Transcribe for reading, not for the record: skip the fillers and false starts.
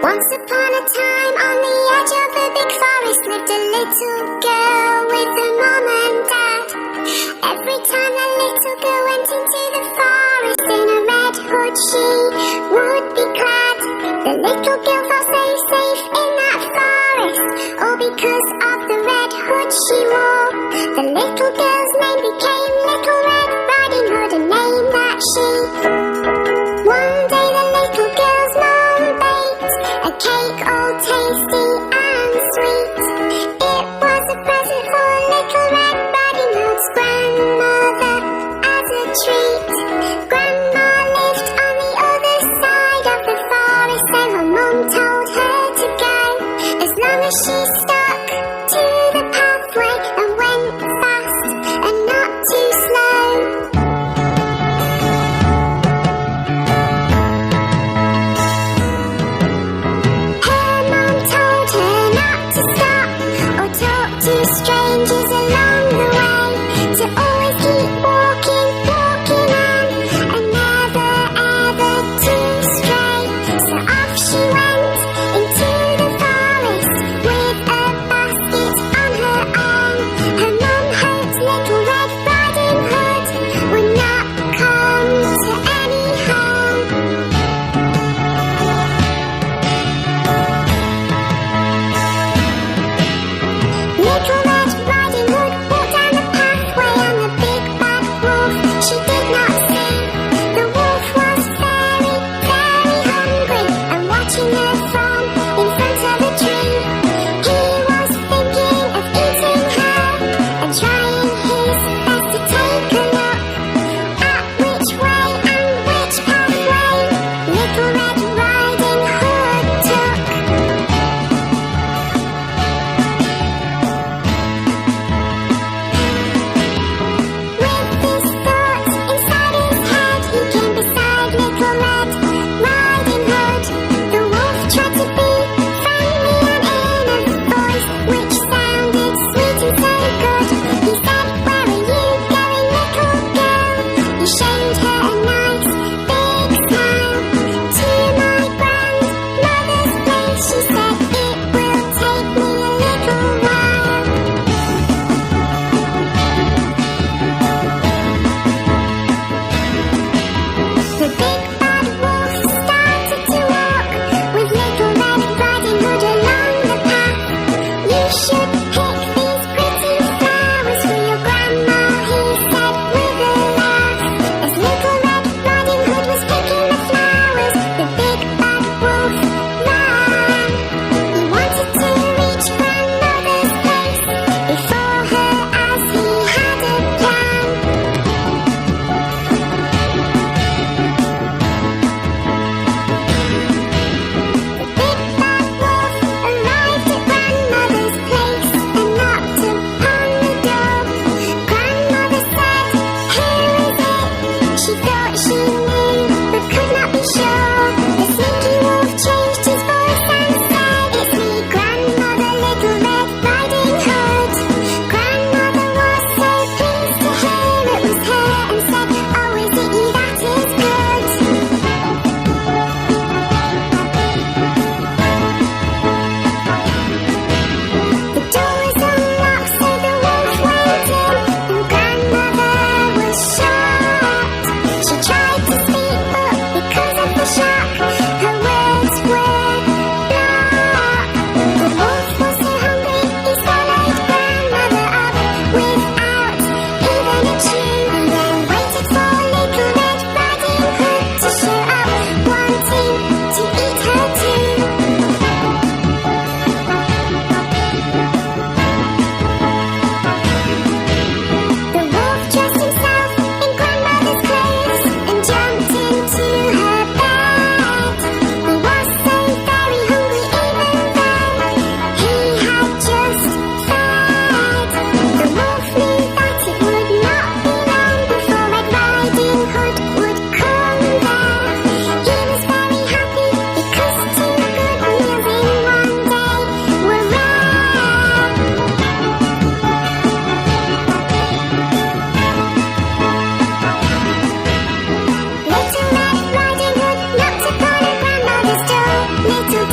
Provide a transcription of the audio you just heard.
Once upon a time, on the edge of a big forest, lived a little girl with her mom and dad. Every time the little girl went into the forest in a red hood, she would be clad. The little girl felt so safe in that forest, all because of the red hood she wore. The little girl's name became Little Red Riding Hood, a name that she. One day the little girl's mom baked a cake all tasty and sweet. It was a present for Little Red Riding Hood's grandmother as a treat. Grandma lived on the other side of the forest, so her mum told her to go, as long as she stuck to the pathway and went fast and not too slow. Her mum told her not to stop or talk to strangers along the way, to always keep walking, walking on, and never ever to stray. So off she went into the forest with a basket on her arm. Her mum hoped Little Red Riding Hood would not come to any harm. Little Red Riding Hood walked down the pathway, and the big bad wolf she did not see. The wolf was very, very hungry and watching her from in front of a tree. He was thinking of eating her and trying his best to take a look at which way and which pathway Little Red Riding Hood took. With this thought inside his head, he came beside Little Red Riding Hood. The wolf tried to be friendly and in a voice which sounded sweet and so good. He said, "Where are you going, little girl?" He showed her a nice big smile. "To my grandmother's place," she said, "it will take me a little while." The big bad wolf started to walk with Little Red Riding Hood along the path. "You should pick these pretty flowers for your grandma," he said with a laugh. As Little Red Riding Hood was picking the flowers, the big bad wolf ran. He wanted to reach grandmother's place before her, as he had a plan. The big bad wolf arrived at grandmother's place and knocked upon the door. Grandmother said, "Who is it?" She thought she knew, but could not be sure. The sneaky wolf changed his voice and said, "It's me, Grandmother, Little Red Riding Hood." Grandmother was so pleased to hear it was her and said, "Oh, is it you? That is good." The door was unlocked, so the wolf went in, and grandmother was shocked. She tried to speak, but because of the shock, her words were blocked. The wolf was so hungry, he swallowed grandmother up without even a chew. He then waited for Little Red Riding Hood to show up, wanting to eat her too. The wolf dressed himself in grandmother's clothes and jumped into her bed. He was so very hungry, even though he had just fed. The wolf knew that it would not be long before Red Riding Hood would come there. He was very happy because 2 good meals in one day were rare. Little Red Riding Hood knocked upon her grandmother's door. Little